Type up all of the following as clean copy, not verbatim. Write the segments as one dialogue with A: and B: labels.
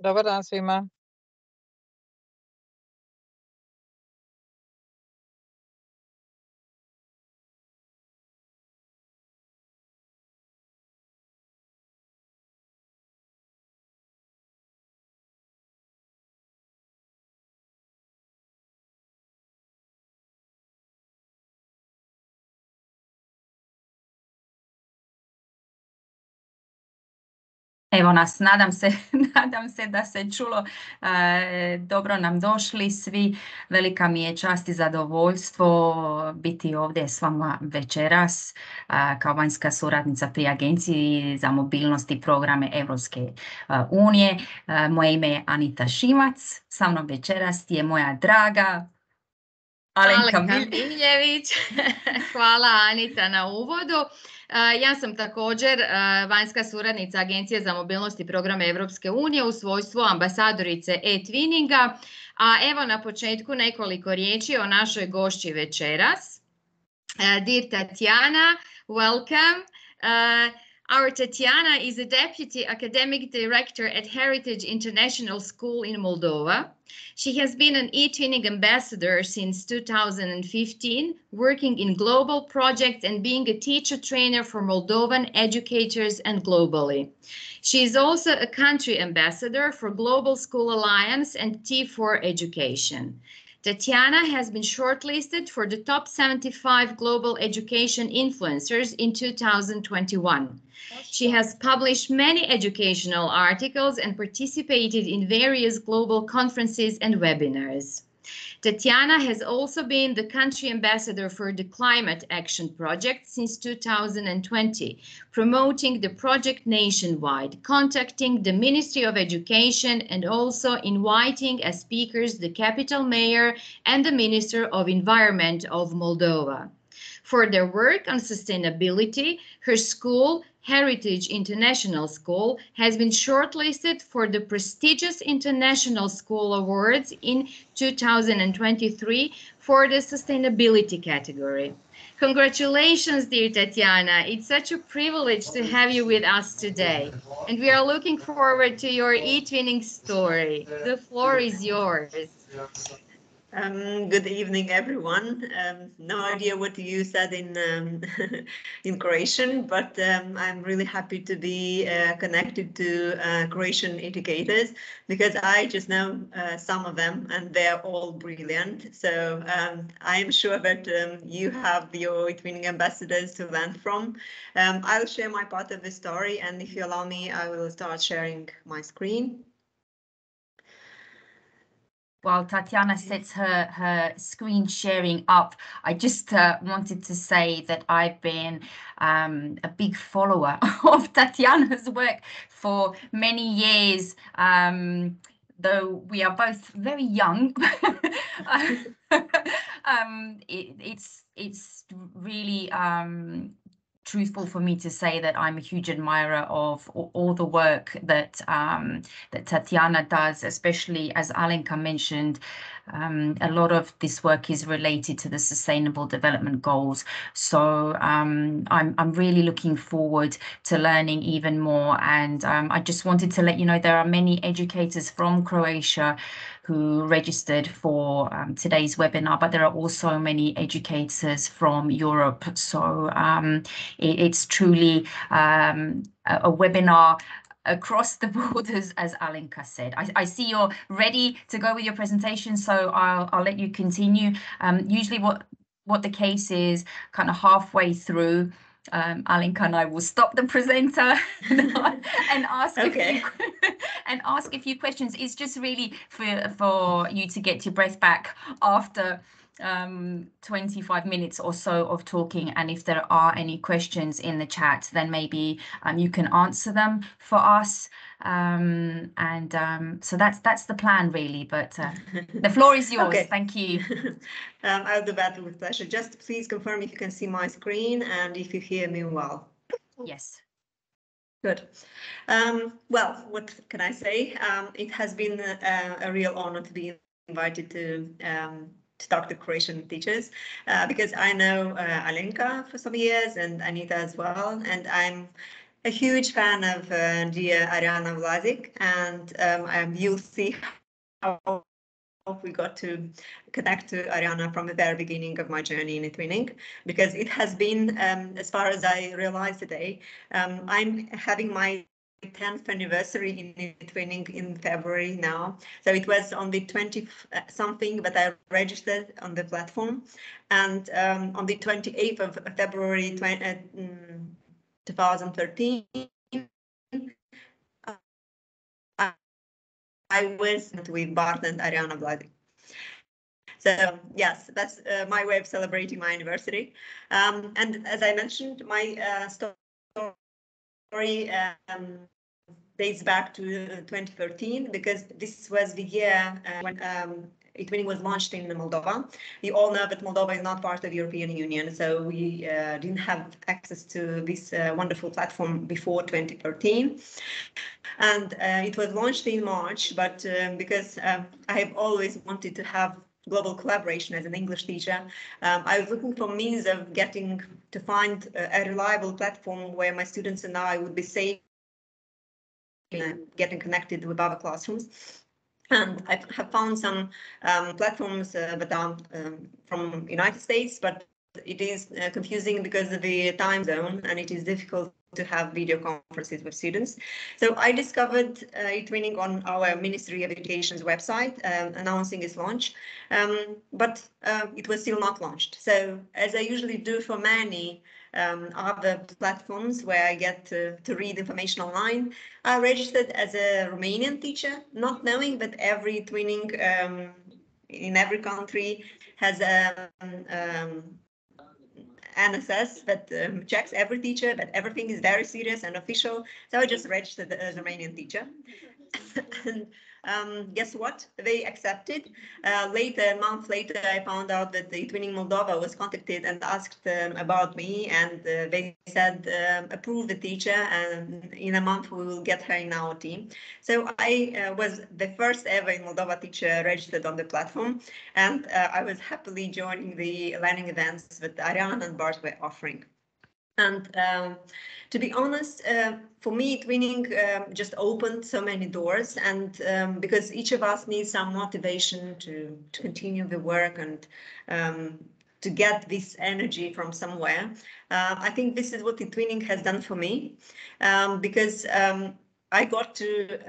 A: Dobar dan svima.
B: Evo nas, nadam se da se čulo, dobro nam došli svi, velika mi je čast i zadovoljstvo biti ovdje s vama večeras kao vanjska suradnica pri Agenciji za mobilnost i programe Europske unije. Moje ime je Anita Šimac, sa mnom večeras je moja draga Alenka
C: Miljević. Hvala Anita na uvodu. Ja sam također vanjska suradnica Agencije za mobilnost i programe Europske unije u svojstvu ambasadorice eTwinninga. A evo na početku nekoliko riječi o našoj gošći večeras. Dear Tatiana, welcome. Our Tatiana is a Deputy Academic Director at Heritage International School in Moldova. She has been an eTwinning ambassador since 2015, working in global projects and being a teacher trainer for Moldovan educators and globally. She is also a country ambassador for Global School Alliance and T4 Education. Tatiana has been shortlisted for the top 75 global education influencers in 2021. She has published many educational articles and participated in various global conferences and webinars. Tatiana has also been the country ambassador for the Climate Action Project since 2020, promoting the project nationwide, contacting the Ministry of Education and also inviting as speakers the capital mayor and the Minister of Environment of Moldova. For their work on sustainability, her school, Heritage International School, has been shortlisted for the prestigious International School Awards in 2023 for the sustainability category. Congratulations, dear Tatiana. It's such a privilege to have you with us today. And we are looking forward to your eTwinning story. The floor is yours.
D: Good evening, everyone. No idea what you said in in Croatian, but I'm really happy to be connected to Croatian educators because I just know some of them and they're all brilliant. So I am sure that you have your eTwinning ambassadors to learn from. I'll share my part of the story, and if you allow me, I will start sharing my screen.
B: While Tatiana sets her screen sharing up, I just wanted to say that I've been a big follower of Tatiana's work for many years, though we are both very young. It's really truthful for me to say that I'm a huge admirer of all the work that that Tatiana does, especially as Alenka mentioned. A lot of this work is related to the Sustainable Development Goals. So I'm really looking forward to learning even more. And I just wanted to let you know there are many educators from Croatia who registered for today's webinar, but there are also many educators from Europe. So it's truly a webinar across the borders, as Alenka said. I see you're ready to go with your presentation, so I'll let you continue. Usually what the case is, kind of halfway through, Alenka and I will stop the presenter and ask a few questions. It's just really for you to get your breath back after 25 minutes or so of talking, and if there are any questions in the chat, then maybe you can answer them for us, so that's the plan really, but the floor is yours. Okay. Thank you.
D: I'll do that with pleasure. Just please confirm if you can see my screen and if you hear me well.
B: Yes.
D: Good. Well, what can I say? It has been a real honor to be invited to talk to Croatian teachers because I know Alenka for some years and Anita as well, and I'm a huge fan of dear Ariana Vlasic, and you'll see how we got to connect to Ariana from the very beginning of my journey in eTwinning, because it has been, as far as I realize today, I'm having my 10th anniversary in eTwinning in February now. So it was on the 20 something that I registered on the platform, and on the 28th of February 2013, I was with Bart and Ariana Vlasic. So yes, that's my way of celebrating my anniversary. And as I mentioned, my story dates back to 2013, because this was the year when eTwinning was launched in Moldova. You all know that Moldova is not part of the European Union, so we didn't have access to this wonderful platform before 2013. And it was launched in March, but because I have always wanted to have global collaboration as an English teacher, I was looking for means of getting to find a reliable platform where my students and I would be safe getting connected with other classrooms. And I have found some platforms that are from United States, but it is confusing because of the time zone, and it is difficult to have video conferences with students. So I discovered eTwinning on our Ministry of Education's website, announcing its launch, but it was still not launched. So as I usually do for many other platforms where I get to read information online, I registered as a Romanian teacher, not knowing that every eTwinning in every country has a NSS that checks every teacher, that everything is very serious and official. So I just registered as a Romanian teacher. And guess what? They accepted. Later, a month later, I found out that the eTwinning Moldova was contacted and asked about me, and they said, approve the teacher, and in a month we will get her in our team. So I was the first ever in Moldova teacher registered on the platform, and I was happily joining the learning events that Ariana and Bart were offering. And to be honest, for me, eTwinning just opened so many doors, and because each of us needs some motivation to continue the work and to get this energy from somewhere. I think this is what eTwinning has done for me, because I got to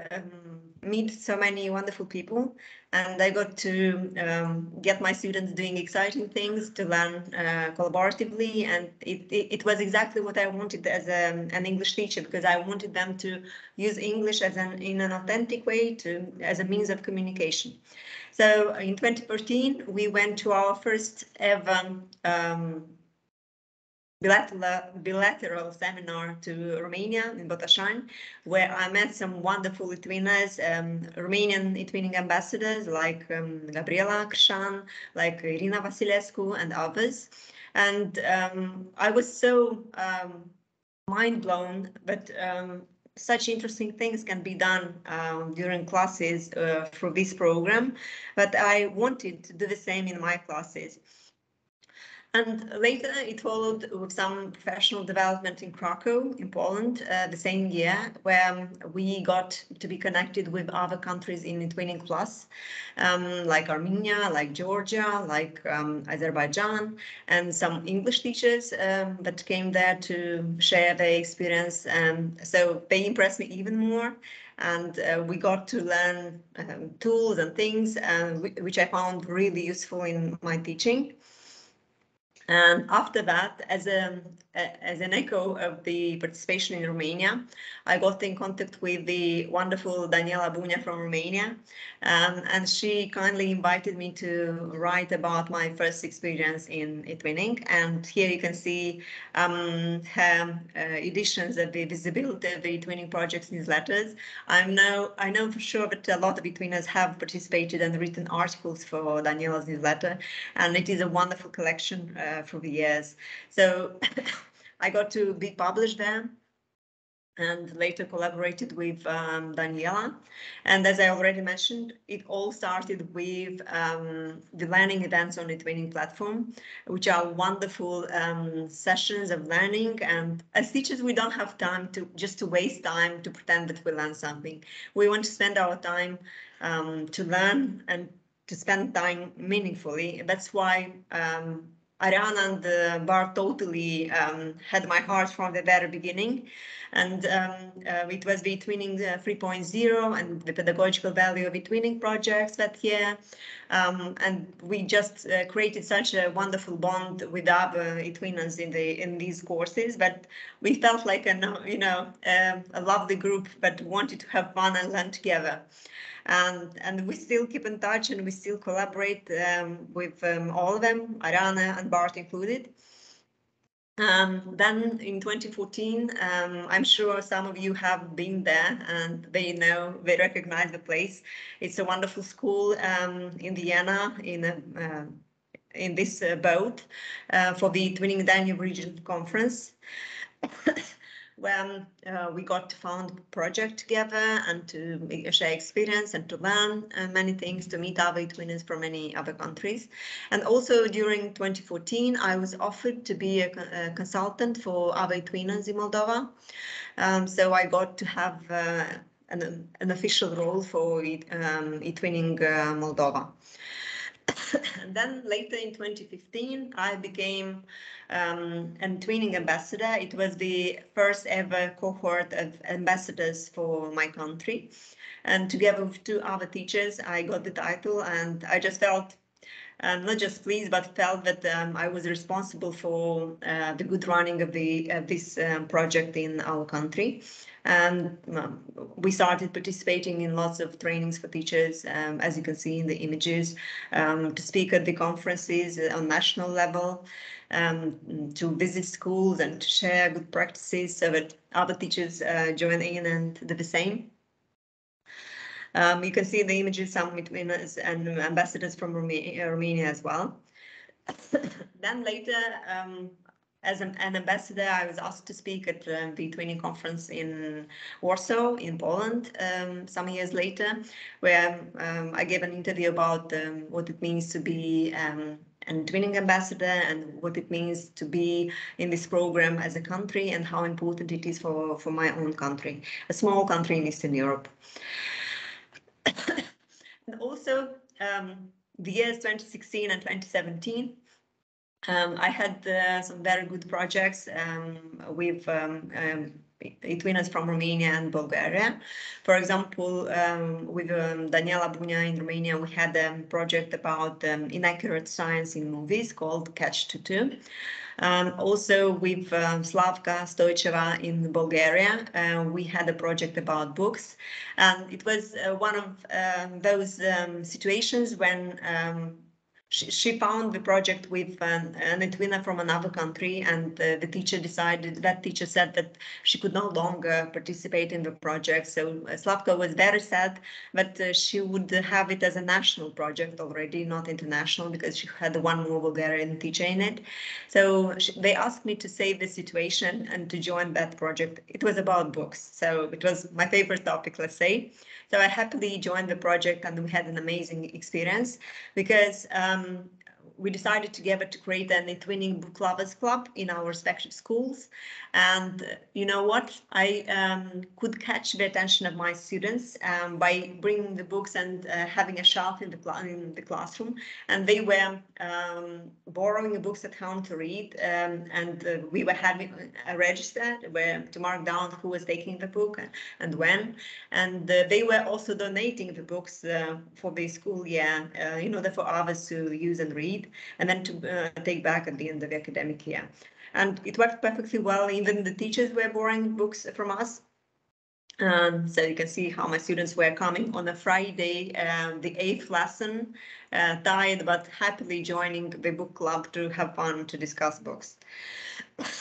D: meet so many wonderful people, and I got to get my students doing exciting things, to learn collaboratively, and it was exactly what I wanted as an English teacher, because I wanted them to use English as in an authentic way, as a means of communication. So in 2014, we went to our first ever bilateral seminar to Romania in Botoșani, where I met some wonderful eTwinners, Romanian eTwinning ambassadors like Gabriela Crișan, like Irina Vasilescu, and others. And I was so mind blown that such interesting things can be done during classes for this program, but I wanted to do the same in my classes. And later it followed with some professional development in Krakow, in Poland, the same year, where we got to be connected with other countries in eTwinning Plus, like Armenia, like Georgia, like Azerbaijan, and some English teachers that came there to share their experience. So they impressed me even more. And we got to learn tools and things which I found really useful in my teaching. And after that, as an echo of the participation in Romania, I got in contact with the wonderful Daniela Bunea from Romania, and she kindly invited me to write about my first experience in eTwinning. And here you can see her editions of the visibility of the eTwinning project's newsletters. I know for sure that a lot of eTwinners have participated and written articles for Daniela's newsletter, and it is a wonderful collection through the years. So I got to be published there. and later collaborated with Daniela. And as I already mentioned, it all started with the learning events on the eTwinning platform, which are wonderful sessions of learning. And as teachers, we don't have time to waste time to pretend that we learn something. We want to spend our time to learn and to spend time meaningfully. That's why Ariana and Bart totally had my heart from the very beginning. And it was the eTwinning 3.0 and the pedagogical value of eTwinning projects that year. And we just created such a wonderful bond with other eTwinners in these courses. But we felt like a lovely group, but wanted to have fun and learn together. And we still keep in touch, and we still collaborate with all of them, Ariana and Bart included. Then in 2014, I'm sure some of you have been there and they recognize the place. It's a wonderful school in Vienna in this boat for the eTwinning Danube Region Conference. When we got to found a project together and to share experience and to learn many things, to meet other eTwinners from many other countries. And also during 2014, I was offered to be a consultant for other eTwinners in Moldova. So I got to have an official role for eTwinning Moldova. And then later in 2015, I became an eTwinning ambassador. It was the first ever cohort of ambassadors for my country. And together with 2 other teachers, I got the title, and I just felt, not just pleased, but felt that I was responsible for the good running of this project in our country. And we started participating in lots of trainings for teachers, as you can see in the images, to speak at the conferences on national level, to visit schools and to share good practices so that other teachers join in and do the same. You can see in the images some eTwinners and ambassadors from Romania as well. Then later, as an ambassador, I was asked to speak at the eTwinning conference in Warsaw, in Poland, some years later, where I gave an interview about what it means to be an eTwinning ambassador and what it means to be in this program as a country and how important it is for my own country, a small country in Eastern Europe. And also, the years 2016 and 2017, I had some very good projects with eTwinners from Romania and Bulgaria. For example, with Daniela Bunia in Romania, we had a project about inaccurate science in movies called Catch-22. Also with Slavka Stojcheva in Bulgaria, we had a project about books. And it was one of those situations when she found the project with an eTwinner from another country, and the teacher said that she could no longer participate in the project. So Slavka was very sad, but she would have it as a national project already, not international, because she had one more Bulgarian teacher in it. So they asked me to save the situation and to join that project. It was about books, so it was my favorite topic, let's say. So I happily joined the project, and we had an amazing experience because we decided together to create an eTwinning Book Lovers Club in our respective schools. And you know what? I could catch the attention of my students by bringing the books and having a shelf in the classroom. And they were borrowing books at home to read. And we were having a register where to mark down who was taking the book and when. And they were also donating the books for the school year in order for others to use and read, and then to take back at the end of the academic year. And it worked perfectly well. Even the teachers were borrowing books from us. So you can see how my students were coming on a Friday, the 8th lesson tired, but happily joining the book club to have fun, to discuss books.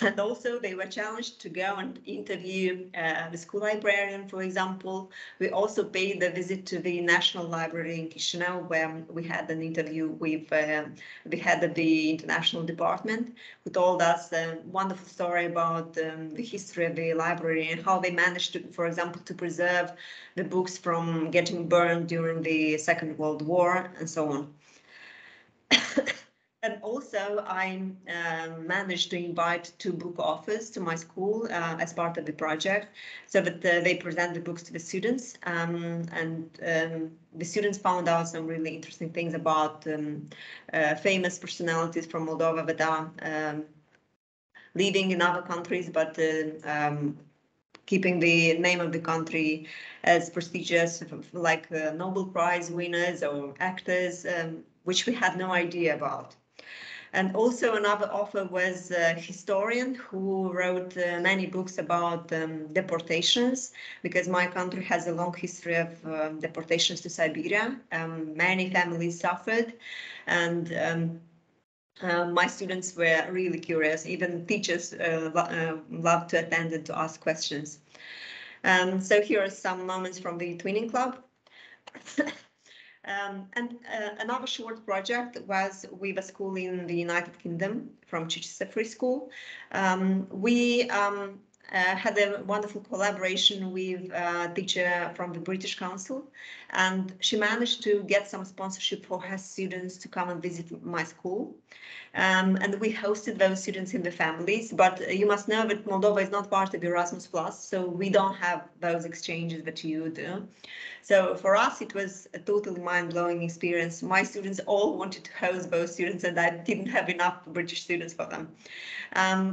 D: And also they were challenged to go and interview the school librarian, for example. We also paid a visit to the National Library in Kišinjevu, where we had an interview with the head of the international department, who told us a wonderful story about the history of the library and how they managed to, for example, to preserve the books from getting burned during the Second World War and so on. And also, I managed to invite 2 book authors to my school as part of the project, so that they present the books to the students. The students found out some really interesting things about famous personalities from Moldova that are living in other countries, but keeping the name of the country as prestigious, like Nobel Prize winners or actors, which we had no idea about. And also another author was a historian who wrote many books about deportations, because my country has a long history of deportations to Siberia. Many families suffered, and my students were really curious. Even teachers loved to attend and to ask questions. So here are some moments from the eTwinning Club. Another short project was with a school in the United Kingdom, from Chichester Free School. We had a wonderful collaboration with a teacher from the British Council, and she managed to get some sponsorship for her students to come and visit my school. And we hosted those students in the families, but you must know that Moldova is not part of Erasmus+, so we don't have those exchanges that you do. So for us, it was a totally mind-blowing experience. My students all wanted to host those students, and I didn't have enough British students for them.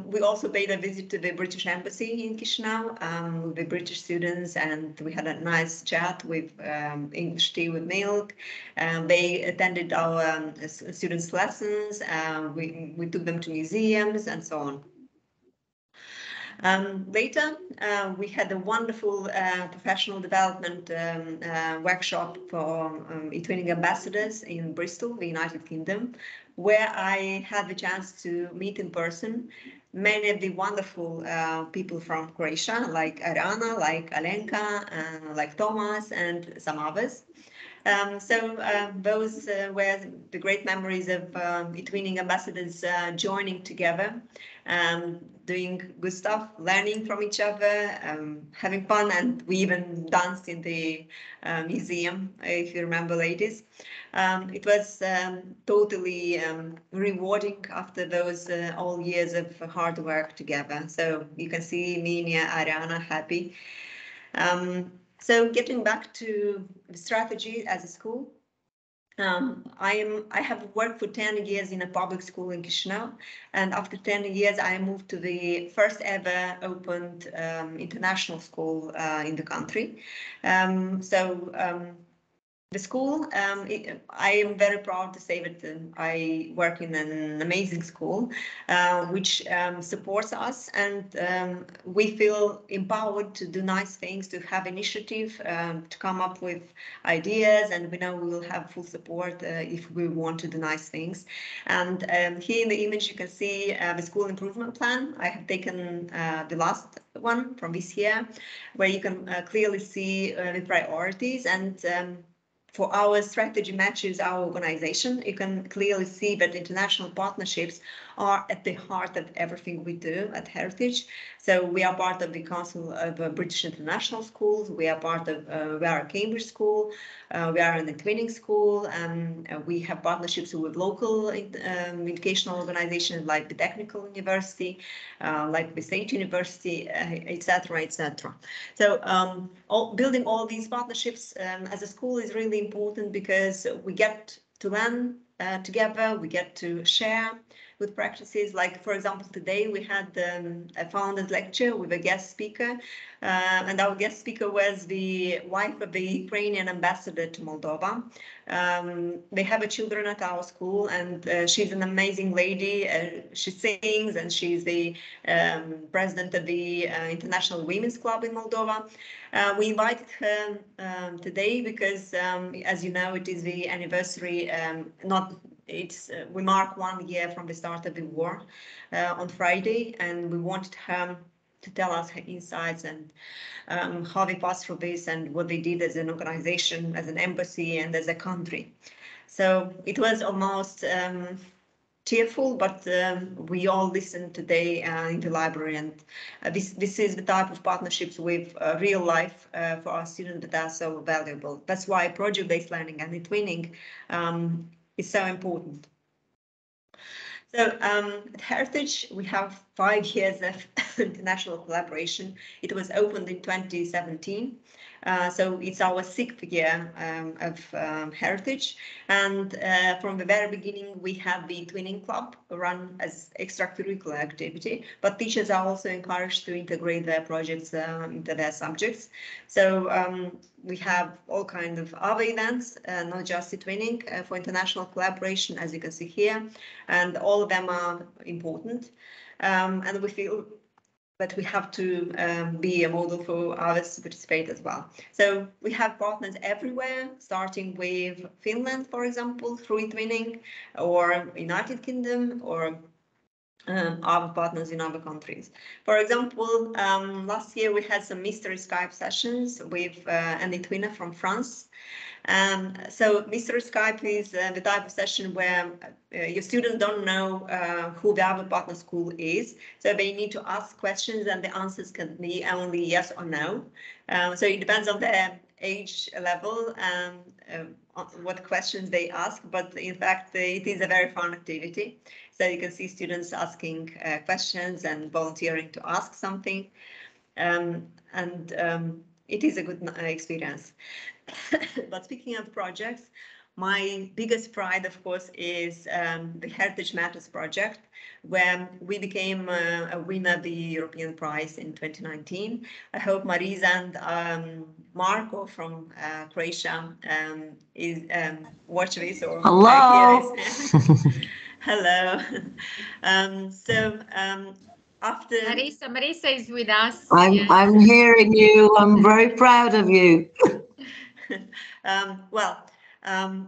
D: We also paid a visit to the British Embassy in Kišinjevu with the British students, and we had a nice chat with English tea with milk. They attended our students' lessons. We took them to museums and so on. Later, we had a wonderful professional development workshop for eTwinning ambassadors in Bristol, the United Kingdom, where I had the chance to meet in person many of the wonderful people from Croatia, like Ariana, like Alenka, like Thomas, and some others. Those were the great memories of eTwinning ambassadors joining together, doing good stuff, learning from each other, having fun, and we even danced in the museum, if you remember, ladies. It was totally rewarding after those all years of hard work together. So you can see me, Nia, Ariana happy. So getting back to the strategy as a school, I have worked for 10 years in a public school in Kišinjevu, and after 10 years I moved to the first ever opened international school in the country. The school, I am very proud to say that I work in an amazing school, which supports us, and we feel empowered to do nice things, to have initiative, to come up with ideas, and we know we will have full support if we want to do nice things. And here in the image you can see the school improvement plan. I have taken the last one from this year, where you can clearly see the priorities, and for our strategy matches our organization. You can clearly see that international partnerships are at the heart of everything we do at Heritage. So we are part of the Council of British International Schools. We are part of, we are a Cambridge school. We are an eTwinning school. We have partnerships with local educational organizations like the Technical University, like the State University, etc., etc. So building all these partnerships as a school is really important, because we get to learn together, we get to share good practices. Like, for example, today we had a founders lecture with a guest speaker, and our guest speaker was the wife of the Ukrainian ambassador to Moldova. They have children at our school, and she's an amazing lady. She sings, and she's the president of the International Women's Club in Moldova. We invited her today because, as you know, it is the anniversary. We mark 1 year from the start of the war on Friday, and we wanted her to tell us her insights and how they passed through this and what they did as an organization, as an embassy, and as a country. So it was almost tearful, but we all listened today in the library, and this is the type of partnerships with real life for our students that are so valuable. That's why project-based learning and eTwinning is so important. So at Heritage, we have 5 years of international collaboration. It was opened in 2017. So it's our 6th year of Heritage. And from the very beginning, we have the eTwinning Club run as extracurricular activity, but teachers are also encouraged to integrate their projects into their subjects. So we have all kinds of other events, not just eTwinning, for international collaboration, as you can see here, and all of them are important. And we feel that we have to be a model for others to participate as well. So we have partners everywhere, starting with Finland, for example, through eTwinning, or United Kingdom, or other partners in other countries. For example, last year we had some mystery Skype sessions with an eTwinner from France. So mystery Skype is the type of session where your students don't know who the other partner school is. So they need to ask questions, and the answers can be only yes or no. So it depends on their age level and what questions they ask. But in fact, it is a very fun activity. So you can see students asking questions and volunteering to ask something. It is a good experience. But speaking of projects, my biggest pride, of course, is the Heritage Matters project, where we became a winner of the European Prize in 2019. I hope Marisa and Marco from Croatia watch this or
A: hello.
D: Hello. After
C: Marisa is with us.
A: I'm hearing you. I'm very proud of you.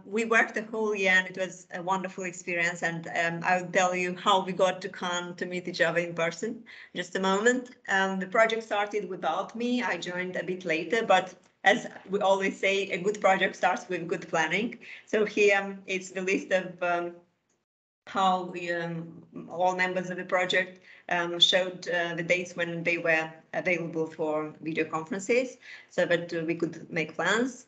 D: We worked the whole year, and it was a wonderful experience. And I'll tell you how we got to Cannes to meet each other in person. Just a moment. The project started without me. I joined a bit later, but as we always say, a good project starts with good planning. So here it's the list of how we, all members of the project showed the dates when they were available for video conferences, so that we could make plans.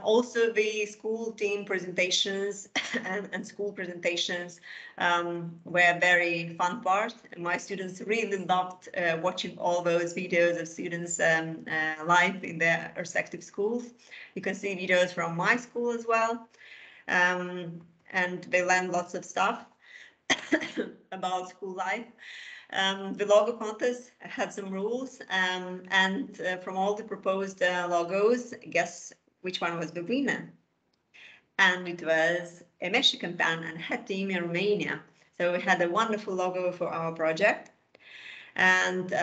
D: Also, the school team presentations and school presentations were a very fun part. My students really loved watching all those videos of students live in their respective schools. You can see videos from my school as well. And they learned lots of stuff about school life. The logo contest had some rules, and from all the proposed logos, guess which one was the winner? And it was a Mexican pan and head team in Romania. So we had a wonderful logo for our project. And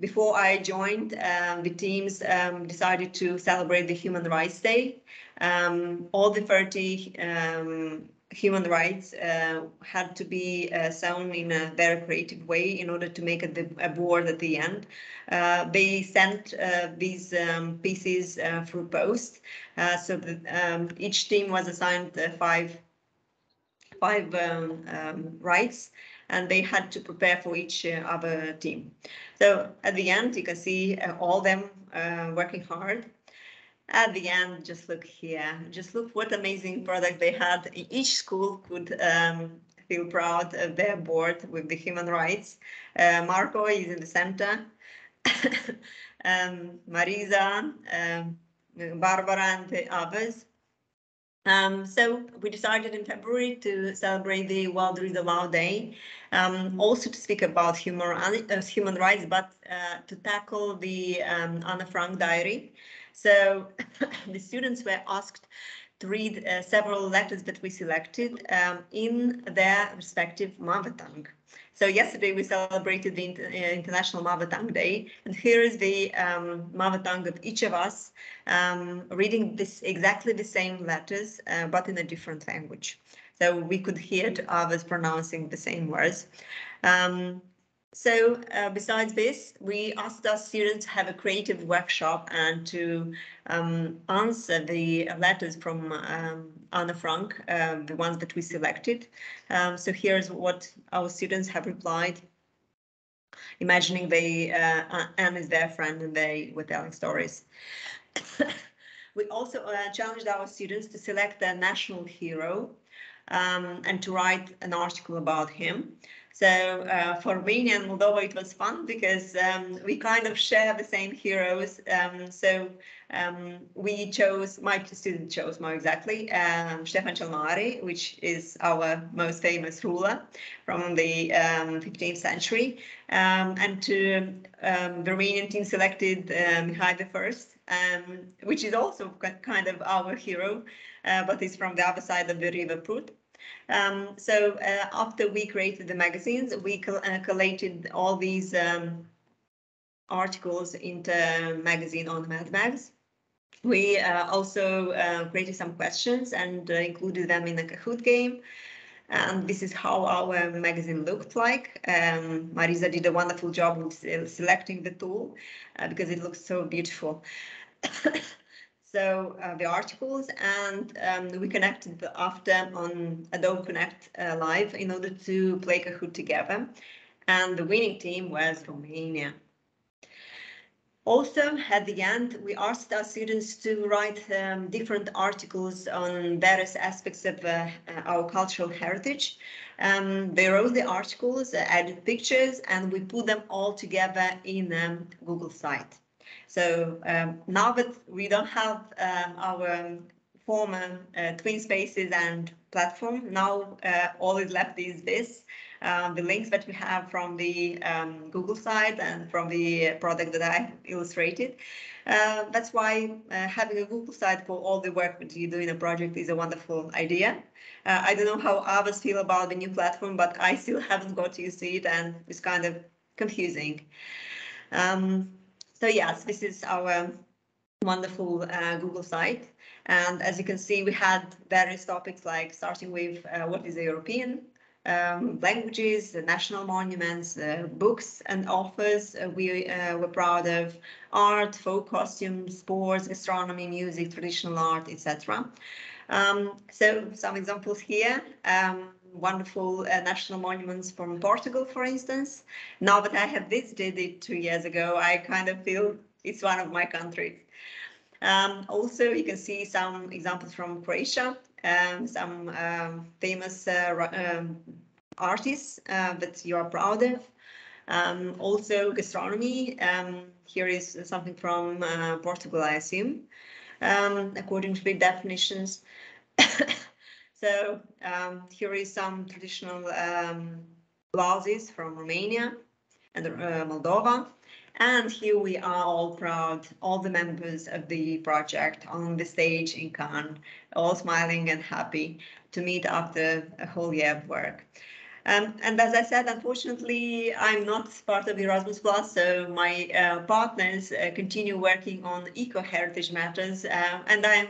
D: before I joined, the teams decided to celebrate the Human Rights Day. All the 30 human rights had to be sewn in a very creative way in order to make a board at the end. They sent these pieces through post, so that each team was assigned five rights, and they had to prepare for each other team. So at the end, you can see all of them working hard. At the end, just look here. Just look what amazing product they had. Each school could feel proud of their board with the human rights. Marco is in the center. Marisa, Barbara, and the others. So we decided in February to celebrate the World Read Aloud Day, also to speak about human rights, but to tackle the Anne Frank diary. So the students were asked to read several letters that we selected in their respective mother tongue. So yesterday we celebrated the International Mother Tongue Day, and here is the mother tongue of each of us reading exactly the same letters, but in a different language. So we could hear to others pronouncing the same words. So besides this, we asked our students to have a creative workshop and to answer the letters from Anne Frank, the ones that we selected. So here's what our students have replied, imagining Anne is their friend and they were telling stories. We also challenged our students to select their national hero and to write an article about him. So for Romania and Moldova, it was fun because we kind of share the same heroes. We chose, my student chose more exactly, Ștefan cel Mare, which is our most famous ruler from the 15th century. And the Romanian team selected Mihai I, which is also kind of our hero, but he's from the other side of the River Prut. So after we created the magazines, we collated all these articles into magazine on Mad Mags. We also created some questions and included them in a Kahoot game. And this is how our magazine looked like. Marisa did a wonderful job with selecting the tool because it looks so beautiful. So the articles, and we connected after on Adobe Connect Live in order to play Kahoot together. And the winning team was Romania. Also, at the end, we asked our students to write different articles on various aspects of our cultural heritage. They wrote the articles, added pictures, and we put them all together in a Google site. So now that we don't have our former Twin Spaces and platform, now all is left is this. The links that we have from the Google site and from the product that I illustrated. That's why having a Google site for all the work that you do in a project is a wonderful idea. I don't know how others feel about the new platform, but I still haven't got used to it and it's kind of confusing. So yes, this is our wonderful Google site. And as you can see, we had various topics like starting with what is the European languages, the national monuments, books and authors we were proud of, art, folk costumes, sports, gastronomy, music, traditional art, etc. So some examples here. Wonderful national monuments from Portugal, for instance. Now that I have visited it 2 years ago, I kind of feel it's one of my countries. Also, you can see some examples from Croatia, some famous artists that you are proud of. Also, gastronomy. Here is something from Portugal, I assume, according to the definitions. So here is some traditional blouses from Romania and Moldova. And here we are all proud, all the members of the project on the stage in Cannes, all smiling and happy to meet after a whole year of work. And as I said, unfortunately, I'm not part of Erasmus+, so my partners continue working on eco-heritage matters, and I'm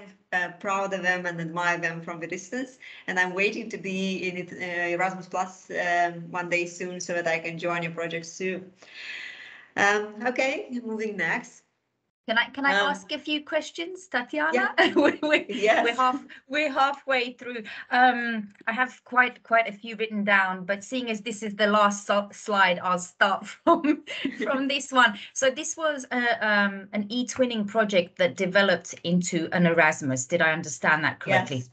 D: proud of them and admire them from the distance. And I'm waiting to be in Erasmus+ one day soon so that I can join your projects too. Okay, moving next.
B: Can I ask a few questions, Tatiana?
D: Yeah. Yes.
B: We're halfway through. I have quite a few written down, but seeing as this is the last slide, I'll start from this one. So this was an eTwinning project that developed into an Erasmus. Did I understand that correctly?
D: Yes.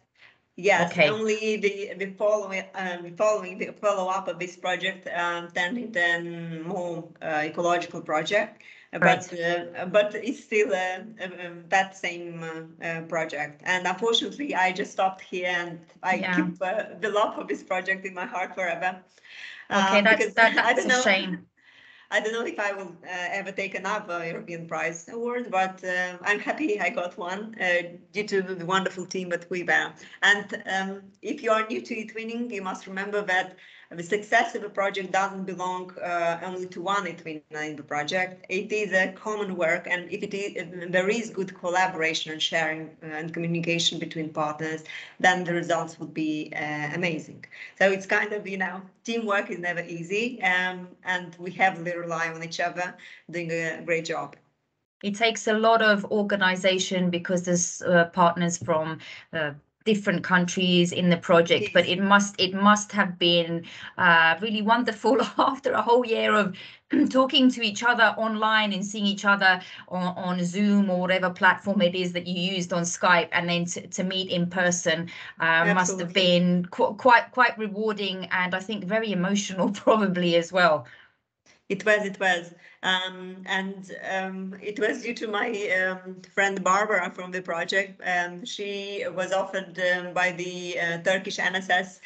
D: Yes,
B: okay.
D: Only the follow-up of this project turned into a more ecological project. but it's still that same project. And unfortunately, I just stopped here, and I keep the love of this project in my heart forever.
B: Okay, that's a shame.
D: I don't know if I will ever take another European Prize award, but I'm happy I got one due to the wonderful team at webinara. And if you are new to eTwinning, you must remember that the success of a project doesn't belong only to one eTwinner in the project. It is a common work, and if there is good collaboration and sharing and communication between partners, then the results would be amazing. So it's kind of, teamwork is never easy, and we heavily rely on each other, doing a great job.
B: It takes a lot of organization because there's partners from different countries in the project, but it must have been really wonderful after a whole year of talking to each other online and seeing each other on Zoom or whatever platform it is that you used on Skype, and then to meet in person must have been quite rewarding, and I think very emotional probably as well.
D: It was. And it was due to my friend Barbara from the project. She was offered by the Turkish NSS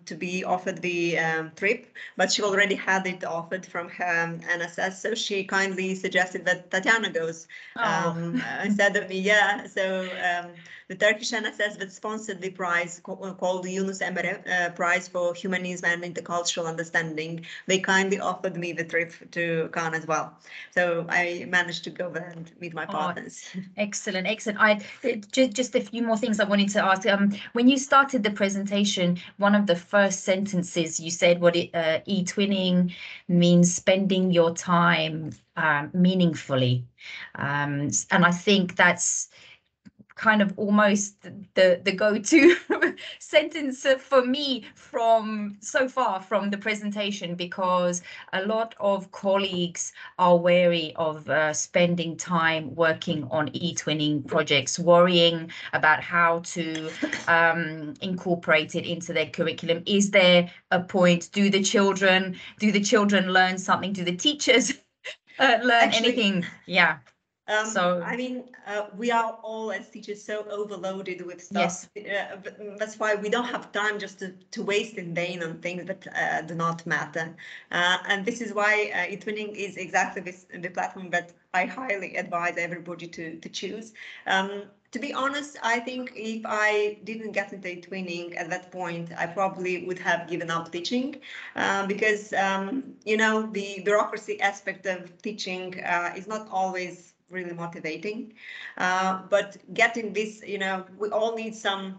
D: to be offered the trip, but she already had it offered from her NSS, so she kindly suggested that Tatiana goes instead of me. Yeah, so the Turkish NSS that sponsored the prize called the Yunus Emre Prize for Humanism and Intercultural Understanding, they kindly offered me the trip to Cannes as well. So I managed to go there and meet my partners.
B: Excellent. I just a few more things I wanted to ask. When you started the presentation, one of the first sentences you said eTwinning means spending your time meaningfully, and I think that's kind of almost the go-to sentence for me from so far from the presentation, because a lot of colleagues are wary of spending time working on eTwinning projects, worrying about how to incorporate it into their curriculum. Is there a point? Do the children learn something? Do the teachers learn anything? Yeah.
D: I mean, we are all as teachers so overloaded with stuff. Yes. That's why we don't have time just to waste in vain on things that do not matter. And this is why eTwinning is exactly the platform that I highly advise everybody to choose. To be honest, I think if I didn't get into eTwinning at that point, I probably would have given up teaching because, the bureaucracy aspect of teaching is not always really motivating, but getting this, we all need some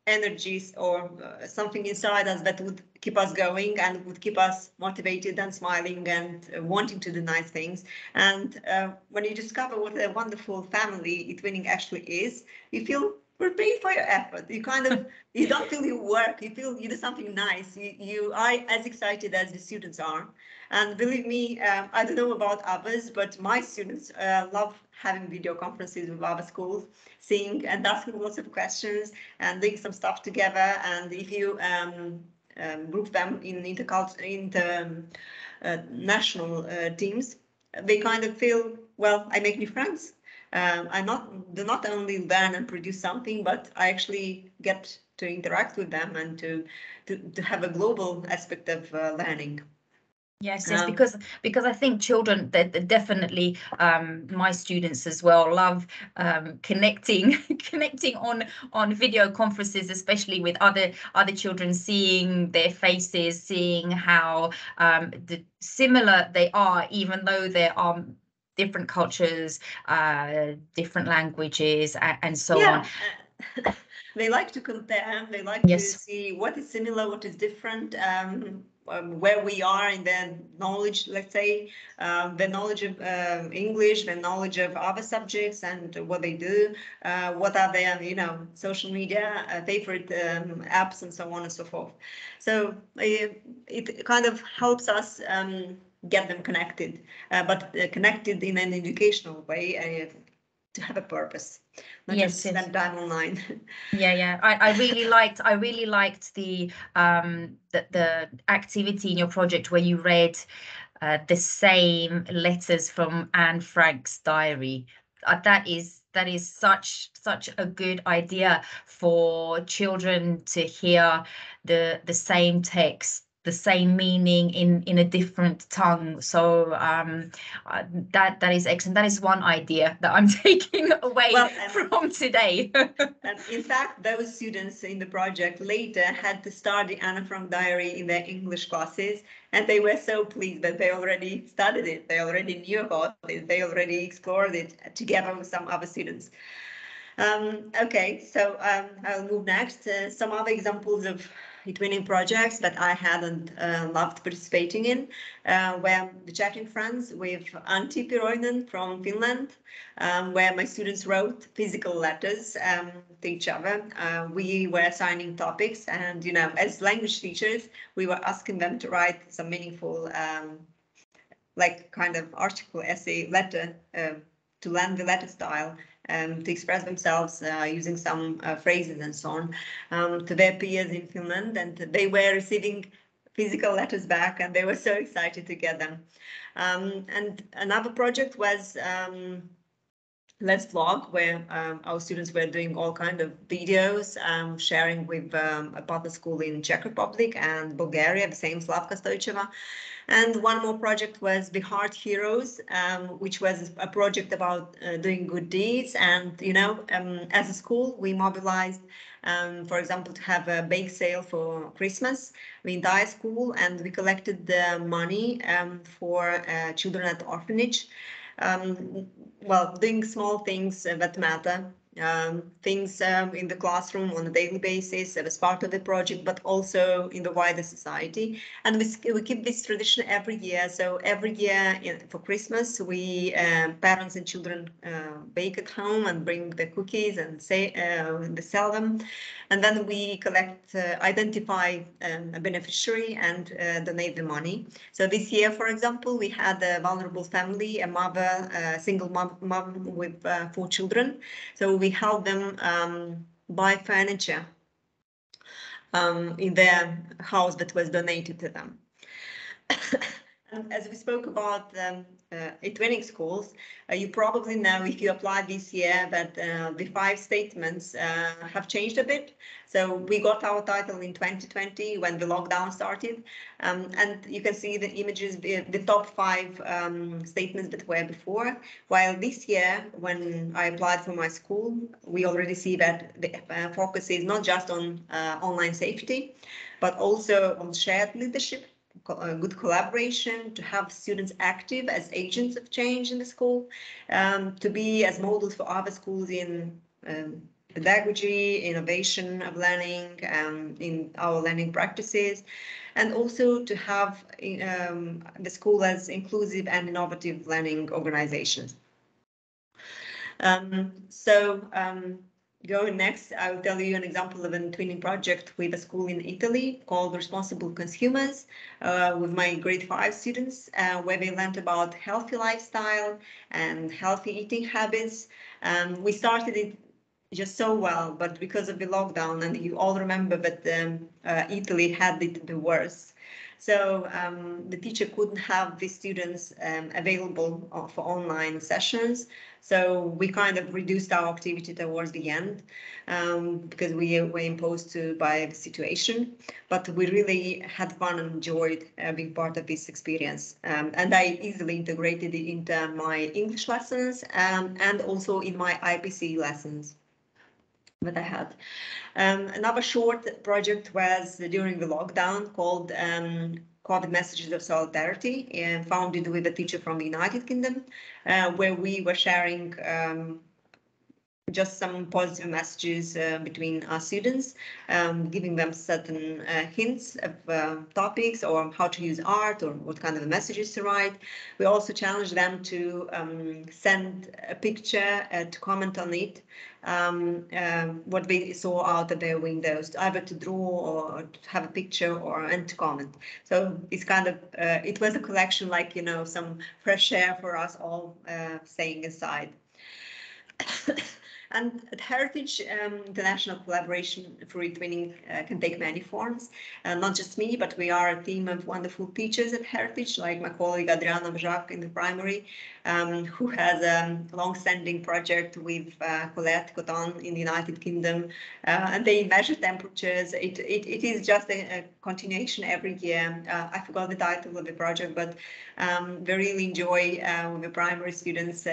D: energies or something inside us that would keep us going and would keep us motivated and smiling and wanting to do nice things. And when you discover what a wonderful family eTwinning actually is, you feel we're paid for your effort. You you don't feel you work, you feel you do something nice. You are as excited as the students are. And believe me, I don't know about others, but my students love having video conferences with other schools, seeing and asking lots of questions and doing some stuff together. And if you group them in national teams, they kind of feel, well, I make new friends. I do not only learn and produce something, but I actually get to interact with them and to have a global aspect of learning.
B: Yes, because I think children, that definitely my students as well love connecting on video conferences, especially with other children, seeing their faces, seeing how similar they are, even though there are different cultures, different languages, and so on.
D: They like to compare. They like to see what is similar, what is different. Where we are in the knowledge, let's say, the knowledge of English, the knowledge of other subjects, and what they do, what are their, social media favorite apps, and so on and so forth. So it kind of helps us get them connected, but connected in an educational way. To have a purpose, not just spend time online.
B: Yeah. I really liked the activity in your project where you read the same letters from Anne Frank's diary. That is such a good idea for children to hear the same text, the same meaning in a different tongue. So that is excellent. That is one idea that I'm taking away from today.
D: And in fact, those students in the project later had to start the Anne Frank diary in their English classes, and they were so pleased that they already studied it, they already knew about it, they already explored it together with some other students. Okay, so I'll move next. Some other examples of eTwinning projects that I had and loved participating in were the chatting friends with Anita from Finland, where my students wrote physical letters to each other. We were assigning topics, and as language teachers, we were asking them to write some meaningful, like kind of article, essay, letter to learn the letter style. To express themselves using some phrases and so on to their peers in Finland, and they were receiving physical letters back, and they were so excited to get them. And another project was Let's Vlog, where our students were doing all kinds of videos, sharing with a partner school in Czech Republic and Bulgaria, the same Slavka Stojčeva. And one more project was the Heart Heroes, which was a project about doing good deeds. And, as a school, we mobilized, for example, to have a bake sale for Christmas, the entire school, and we collected the money for children at the orphanage. Doing small things that matter, things in the classroom on a daily basis as part of the project, but also in the wider society. And we keep this tradition every year. So every year for Christmas, we parents and children bake at home and bring the cookies and sell them. And then we collect, identify a beneficiary and donate the money. So this year, for example, we had a vulnerable family, a mother, a single mom with 4 children. So we helped them buy furniture in their house that was donated to them. And as we spoke about eTwinning schools, you probably know, if you applied this year, that the 5 statements have changed a bit. So we got our title in 2020 when the lockdown started, and you can see the images, the top 5 statements that were before. While this year, when I applied for my school, we already see that the focus is not just on online safety, but also on shared leadership, good collaboration, to have students active as agents of change in the school, to be as models for other schools in pedagogy, innovation of learning, in our learning practices, and also to have the school as inclusive and innovative learning organizations. Going next, I will tell you an example of an eTwinning project with a school in Italy called Responsible Consumers, with my grade 5 students, where they learned about healthy lifestyle and healthy eating habits. We started it just so well, but because of the lockdown, and you all remember that Italy had it the worst. So the teacher couldn't have the students available for online sessions. So we kind of reduced our activity towards the end because we were imposed to by the situation. But we really had fun and enjoyed being part of this experience. And I easily integrated it into my English lessons and also in my IPC lessons that I had. Another short project was during the lockdown called COVID Messages of Solidarity, founded with a teacher from the United Kingdom, where we were sharing just some positive messages between our students, giving them certain hints of topics or how to use art or what kind of messages to write. We also challenged them to send a picture to comment on it, what they saw out of their windows, either to draw or to have a picture and to comment. So it's kind of, it was a collection like, some fresh air for us all staying inside. And at Heritage, international collaboration for eTwinning can take many forms. Not just me, but we are a team of wonderful teachers at Heritage, like my colleague Adriana Mjak in the primary, who has a long-standing project with Colette Coton in the United Kingdom, and they measure temperatures. It is just a continuation every year. I forgot the title of the project, but we really enjoy with the primary students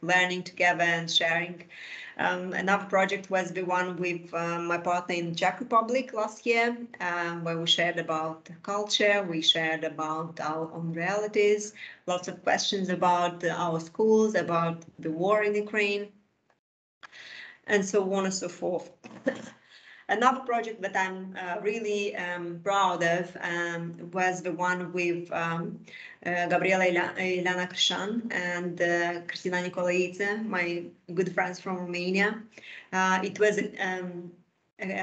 D: learning together and sharing. Another project was the one with my partner in Czech Republic last year, where we shared about culture, we shared about our own realities, lots of questions about our schools, about the war in Ukraine, and so on and so forth. Another project that I'm really proud of was the one with Gabriela Ilana Krishan and Cristina Nicolaidze, my good friends from Romania. It was a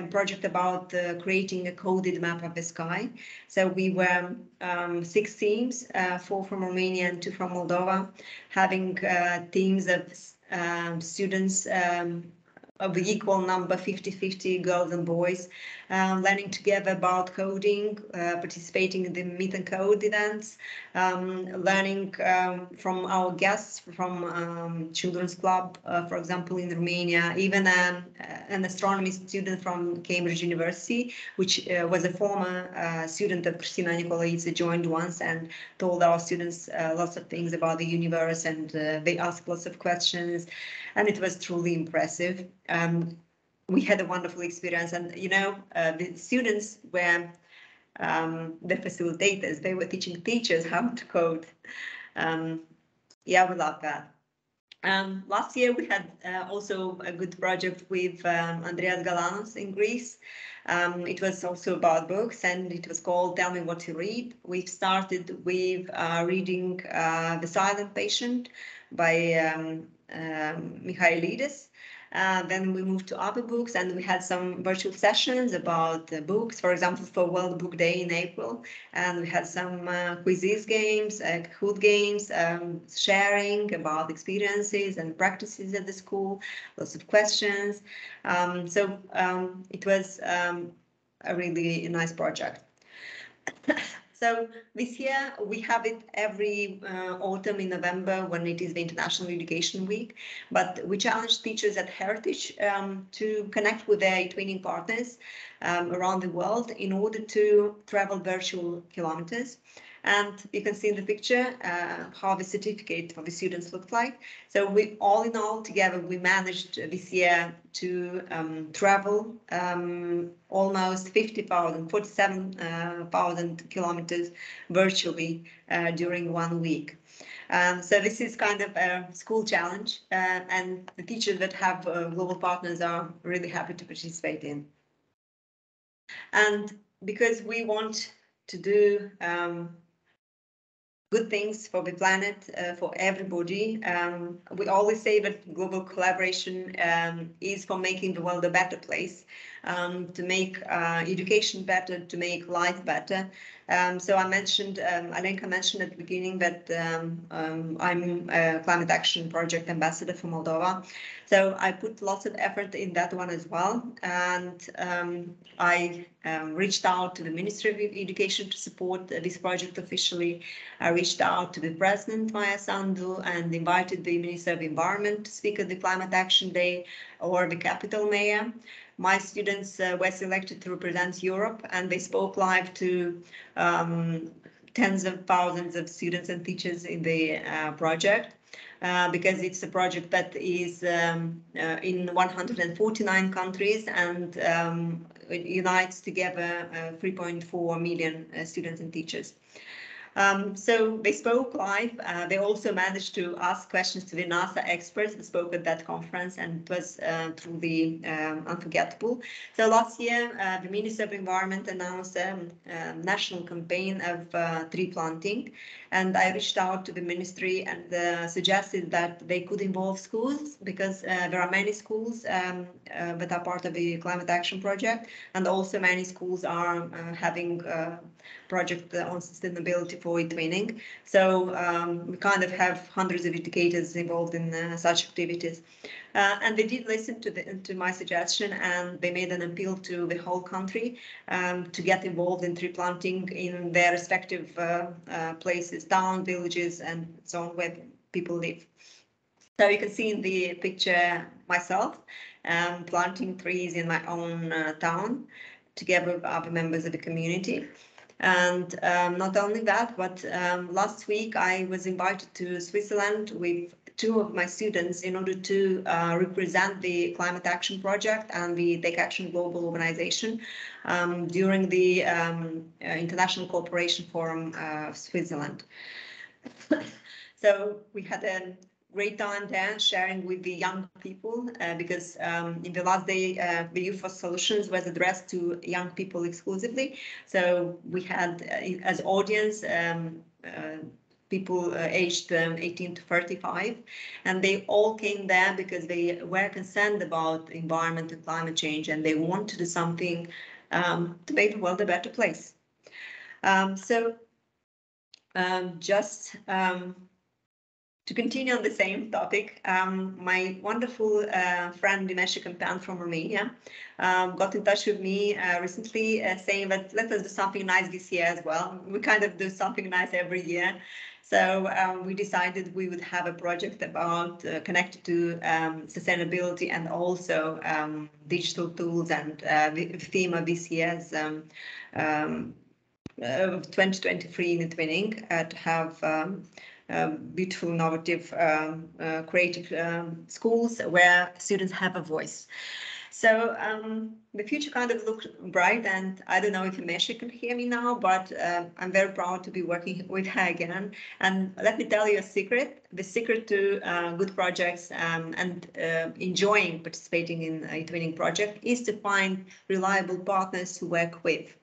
D: project about creating a coded map of the sky. So we were 6 teams, 4 from Romania and 2 from Moldova, having teams of students of the equal number, 50-50 girls and boys, learning together about coding, participating in the Meet and Code events, learning from our guests from Children's Club, for example, in Romania, even an astronomy student from Cambridge University, which was a former student of Cristina Nicolaidze, joined once and told our students lots of things about the universe, and they asked lots of questions, and it was truly impressive. We had a wonderful experience, and the students were the facilitators. They were teaching teachers how to code. Yeah, we love that. Last year we had also a good project with Andreas Galanos in Greece. It was also about books, and it was called Tell Me What to Read. We started with reading The Silent Patient by Michailidis. Then we moved to other books, and we had some virtual sessions about books, for example, for World Book Day in April. And we had some quizzes games, Kahoot games, sharing about experiences and practices at the school, lots of questions. So it was a really nice project. So this year we have it every autumn in November when it is the International Education Week, but we challenge teachers at Heritage to connect with their eTwinning partners around the world in order to travel virtual kilometers. And you can see in the picture how the certificate for the students looked like. So we, all in all, together, we managed this year to travel almost 47,000 kilometers virtually during 1 week. So this is kind of a school challenge, and the teachers that have global partners are really happy to participate in. And because we want to do good things for the planet, for everybody. We always say that global collaboration is for making the world a better place, to make education better, to make life better. So I mentioned, Alenka mentioned at the beginning that I'm a Climate Action Project Ambassador for Moldova. So I put lots of effort in that one as well. And I reached out to the Ministry of Education to support this project officially. I reached out to the President, Maia Sandu, and invited the Minister of Environment to speak at the Climate Action Day, or the capital mayor. My students were selected to represent Europe, and they spoke live to tens of thousands of students and teachers in the project. Because it's a project that is in 149 countries and unites together 3.4 million students and teachers. So they spoke live. They also managed to ask questions to the NASA experts that spoke at that conference, and it was truly unforgettable. So last year, the Minister of Environment announced a national campaign of tree planting, and I reached out to the ministry and suggested that they could involve schools, because there are many schools that are part of the Climate Action Project, and also many schools are having project on sustainability for eTwinning. So we kind of have hundreds of educators involved in such activities. And they did listen to my suggestion, and they made an appeal to the whole country to get involved in tree planting in their respective places, town, villages, and so on, where people live. So you can see in the picture myself planting trees in my own town together with other members of the community. And not only that, but last week I was invited to Switzerland with 2 of my students in order to represent the Climate Action Project and the Take Action Global Organization during the International Cooperation Forum of Switzerland. So we had a great time there sharing with the young people because in the last day the Youth for Solutions was addressed to young people exclusively. So we had as audience people aged 18 to 35, and they all came there because they were concerned about environment and climate change, and they want to do something to make the world a better place. To continue on the same topic, my wonderful friend Dinesh Campan from Romania got in touch with me recently saying that let us do something nice this year as well. We kind of do something nice every year. So we decided we would have a project about connected to sustainability and also digital tools, and the theme of this year's 2023 in eTwinning to have beautiful, innovative, creative schools where students have a voice. So the future kind of looks bright, and I don't know if Mesha can hear me now, but I'm very proud to be working with her again. And let me tell you a secret. The secret to good projects and enjoying participating in a eTwinning project is to find reliable partners to work with.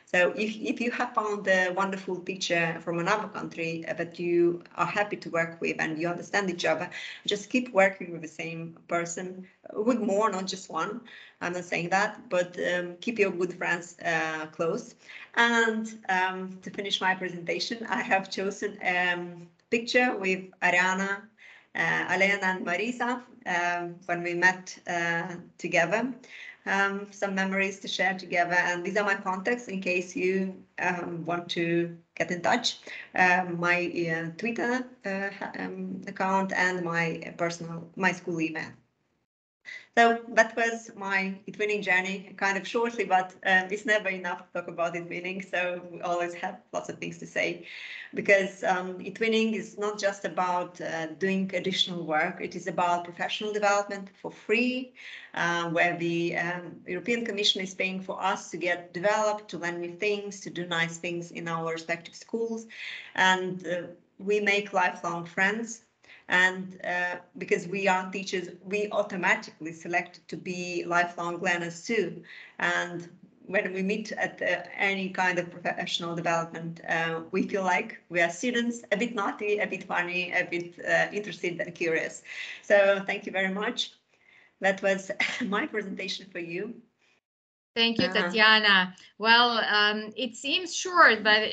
D: So if you have found a wonderful teacher from another country that you are happy to work with and you understand each other, just keep working with the same person, with more, not just one. I'm not saying that, but keep your good friends close. And to finish my presentation, I have chosen a picture with Ariana, Elena and Marisa when we met together. Some memories to share together, and these are my contacts in case you want to get in touch. My Twitter account and my school email. So that was my eTwinning journey, kind of shortly, but it's never enough to talk about eTwinning, so we always have lots of things to say, because eTwinning is not just about doing additional work, it is about professional development for free, where the European Commission is paying for us to get developed, to learn new things, to do nice things in our respective schools, and we make lifelong friends. And because we are teachers, we automatically select to be lifelong learners too. And when we meet at any kind of professional development, we feel like we are students, a bit naughty, a bit funny, a bit interested and curious. So thank you very much. That was my presentation for you.
C: Thank you, Tatiana. Well, it seems short, but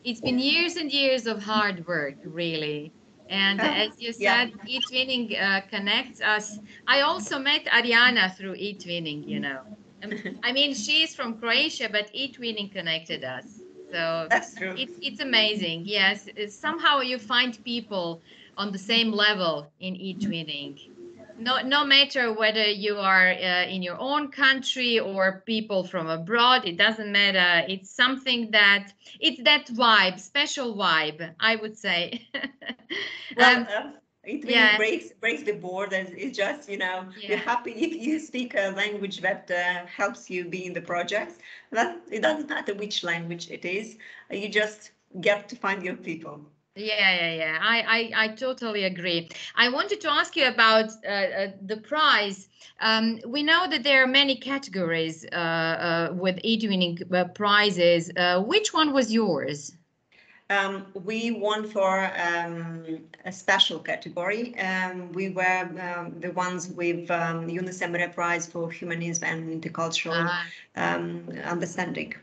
C: it's been years and years of hard work, really. And as you said, eTwinning connects us. I also met Ariana through eTwinning, you know. I mean, she's from Croatia, but eTwinning connected us. So
D: that's true.
C: It's amazing. Yes, somehow you find people on the same level in eTwinning. No matter whether you are in your own country or people from abroad, it doesn't matter. It's something that, it's that vibe, special vibe, I would say.
D: Well, it really breaks the borders. It's just, you know, you're happy if you speak a language that helps you be in the project. But it doesn't matter which language it is. You just get to find your people.
C: Yeah. I totally agree. I wanted to ask you about the prize. We know that there are many categories with eTwinning prizes. Which one was yours?
D: We won for a special category. We were the ones with Yunus Emre Prize for Humanism and Intercultural Understanding.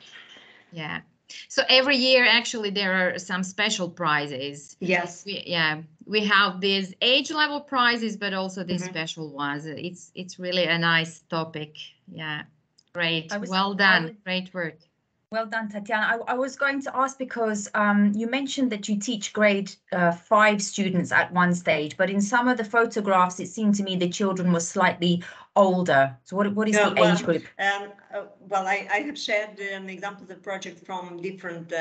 C: Yeah. So every year, actually, there are some special prizes.
D: Yes.
C: We have these age level prizes, but also these special ones. It's really a nice topic. Yeah, great. Well done. Great work.
B: Well done, Tatiana. I was going to ask because you mentioned that you teach grade 5 students at one stage, but in some of the photographs, it seemed to me the children were slightly older. So what is the age group?
D: Well, I have shared examples of projects from different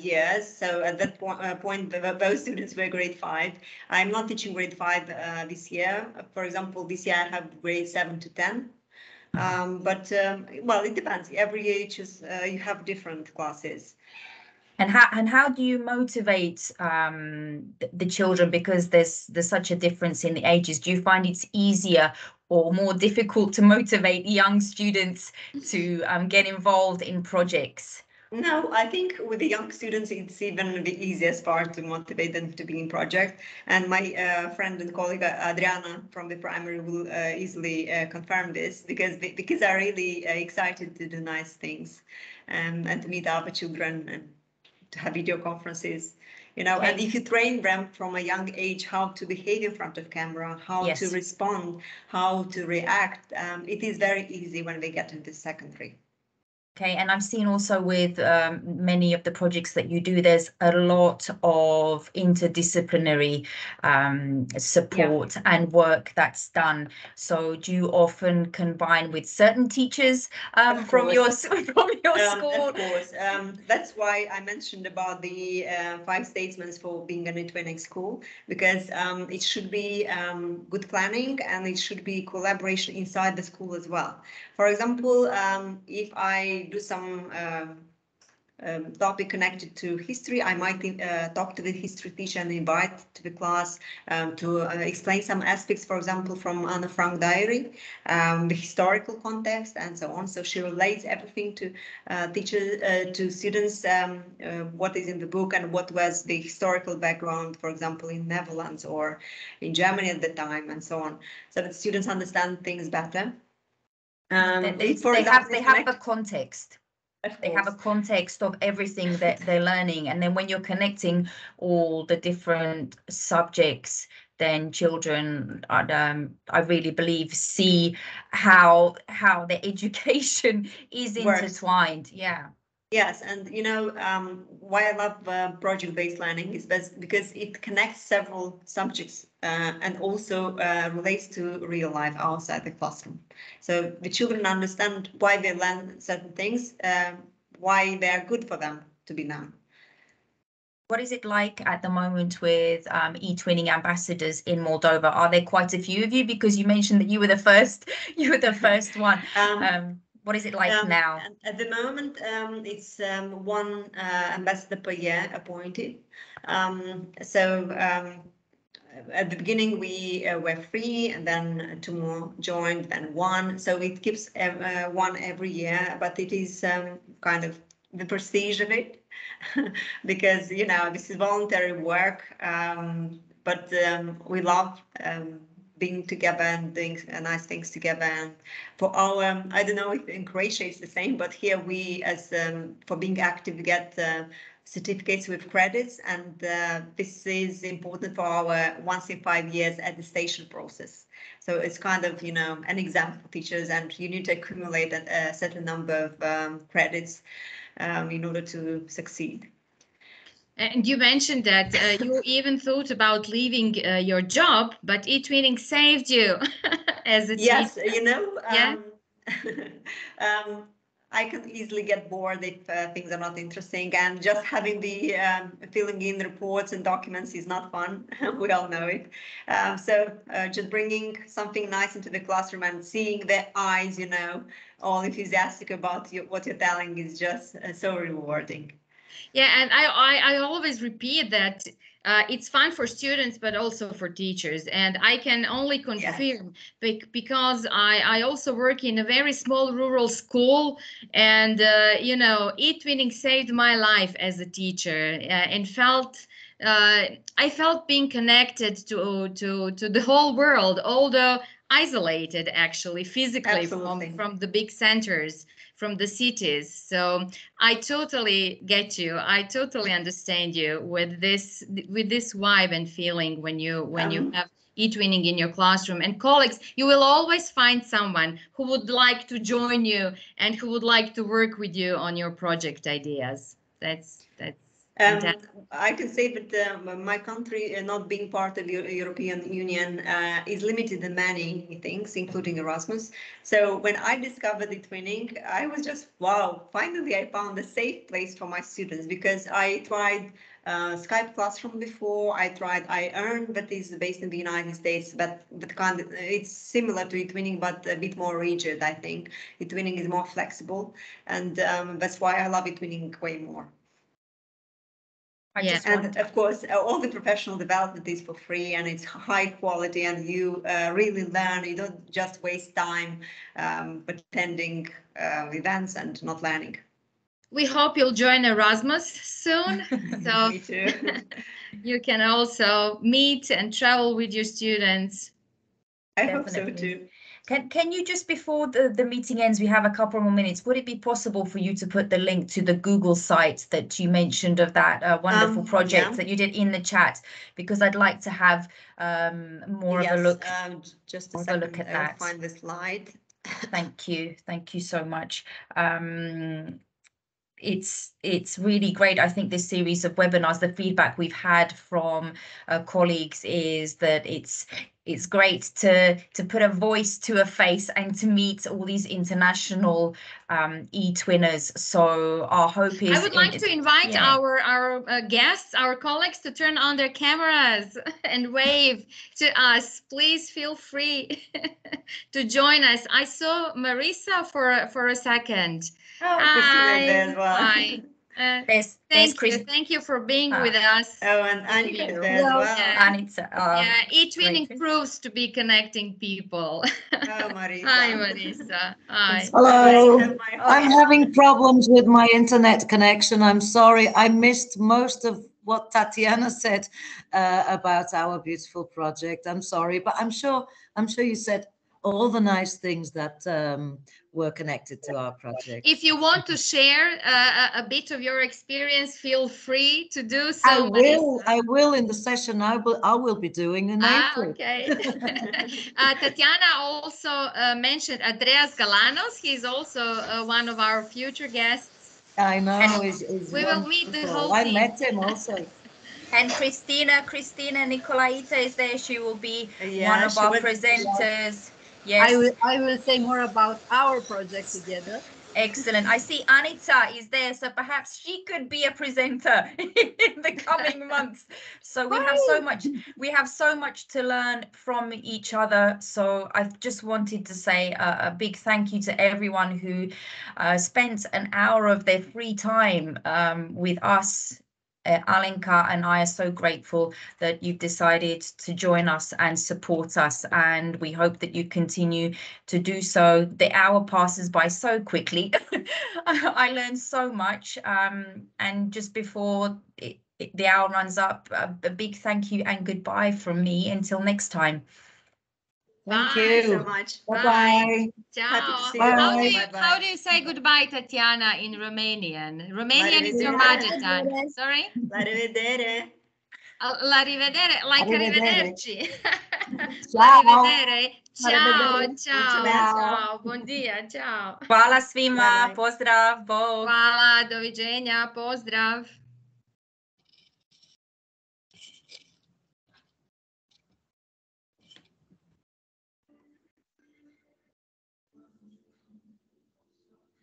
D: years. So at that point, both students were grade 5. I'm not teaching grade 5 this year. For example, this year I have grade 7 to 10. Well, it depends. Every age is you have different classes.
B: And how do you motivate the children, because there's such a difference in the ages? Do you find it's easier or more difficult to motivate young students to get involved in projects?
D: No, I think with the young students, it's even the easiest part to motivate them to be in project. And my friend and colleague Adriana from the primary will easily confirm this, because the kids are really excited to do nice things and to meet other children and to have video conferences. You know, and if you train them from a young age how to behave in front of camera, how to respond, how to react, it is very easy when they get into secondary.
B: Okay, and I've seen also with many of the projects that you do, there's a lot of interdisciplinary support and work that's done. So do you often combine with certain teachers from your school?
D: Of course. That's why I mentioned about the 5 statements for being an eTwinning school, because it should be good planning and it should be collaboration inside the school as well. For example, if I do some topic connected to history, I might talk to the history teacher and invite to the class to explain some aspects, for example, from Anne Frank diary, the historical context and so on. So she relates everything to to students, what is in the book and what was the historical background, for example, in Netherlands or in Germany at the time and so on, so that students understand things better.
B: They have a context. They have a context of everything that they're learning, and then when you're connecting all the different subjects, then children, I really believe, see how the education is intertwined.
D: Yes, and you know why I love project-based learning is because it connects several subjects and also relates to real life outside the classroom. So the children understand why they learn certain things, why they are good for them to be known.
B: What is it like at the moment with eTwinning ambassadors in Moldova? Are there quite a few of you? Because you mentioned that you were the first. You were the first one. What is it like now?
D: At the moment, it's one ambassador per year appointed. At the beginning, we were 3, and then 2 more joined, then 1. So it keeps 1 every year, but it is kind of the prestige of it, because, you know, this is voluntary work, but we love being together and doing nice things together. And for our, I don't know if in Croatia it's the same, but here we, as for being active, get certificates with credits, and this is important for our once in 5 years attestation process. So it's kind of, you know, an exam for teachers, and you need to accumulate a certain number of credits in order to succeed.
C: And you mentioned that you even thought about leaving your job, but eTwinning saved you as a teacher.
D: Yes, you know, I can easily get bored if things are not interesting, and just having the filling in reports and documents is not fun. We all know it. So just bringing something nice into the classroom and seeing their eyes, you know, all enthusiastic about what you're telling is just so rewarding.
C: Yeah, and I always repeat that it's fun for students, but also for teachers. And I can only confirm, because I also work in a very small rural school, and you know, eTwinning saved my life as a teacher, and I felt being connected to the whole world, although isolated actually physically from the big centers, from the cities. So I totally get you. I totally understand you with this vibe and feeling when you have eTwinning in your classroom. And colleagues, you will always find someone who would like to join you and who would like to work with you on your project ideas. That's
D: I can say that my country, not being part of the European Union, is limited in many things, including Erasmus. So when I discovered eTwinning, I was just, wow, finally I found a safe place for my students, because I tried Skype Classroom before. I tried iEarn, but is based in the United States, but it's similar to eTwinning, but a bit more rigid, I think. eTwinning is more flexible, and that's why I love eTwinning way more. And of course, all the professional development is for free, and it's high quality, and you really learn. You don't just waste time attending events and not learning.
C: We hope you'll join Erasmus soon. So
D: Me too.
C: You can also meet and travel with your students.
D: I hope so too.
B: Can you just, before the meeting ends, we have a couple more minutes, would it be possible for you to put the link to the Google site that you mentioned of that wonderful project that you did in the chat? Because I'd like to have more of a look.
D: Just a second,
B: look at
D: I
B: that.
D: will find the slide.
B: Thank you so much. It's really great. I think this series of webinars, the feedback we've had from colleagues is that it's great to put a voice to a face and to meet all these international eTwinners. So our hope is,
C: I would like to invite our guests, our colleagues, to turn on their cameras and wave to us. Please feel free to join us. I saw Marisa for a second.
D: Hi.
C: Hi. Thank you for being with us.
D: Oh, and Anita as well.
B: Anita.
C: eTwinning proves to be connecting people.
D: Oh, Marisa.
C: Hi, Marisa. Hi.
A: Hello. I'm having problems with my internet connection. I'm sorry. I missed most of what Tatiana said about our beautiful project. I'm sorry, but I'm sure you said all the nice things that were connected to our project.
C: If you want to share a bit of your experience, feel free to do so.
A: I will in the session. I will be doing in April.
C: Okay. Tatiana also mentioned Andreas Galanos. He's also one of our future guests.
A: I know.
C: We will meet the whole team.
A: I met him also.
B: And Christina Nicolaita is there. She will be one of our presenters. Yes.
E: I will say more about our project together.
B: Excellent. I see Anita is there, so perhaps she could be a presenter in the coming months. So we have so much to learn from each other. So I just wanted to say a big thank you to everyone who spent an hour of their free time with us. Alenka and I are so grateful that you've decided to join us and support us, and we hope that you continue to do so. The hour passes by so quickly. I learned so much, and just before the hour runs up, a big thank you and goodbye from me until next time.
D: Thank you so much.
A: Bye.
C: Ciao.
A: Bye.
C: How do you say goodbye, Tatiana, in Romanian? Romanian is your mother tongue. Sorry?
D: La rivedere.
C: La rivedere, like arrivederci.
A: Ciao.
C: La rivedere. Ciao. Bon dia, ciao.
B: Hvala svima, pozdrav, bog.
C: Hvala, doviđenja, pozdrav.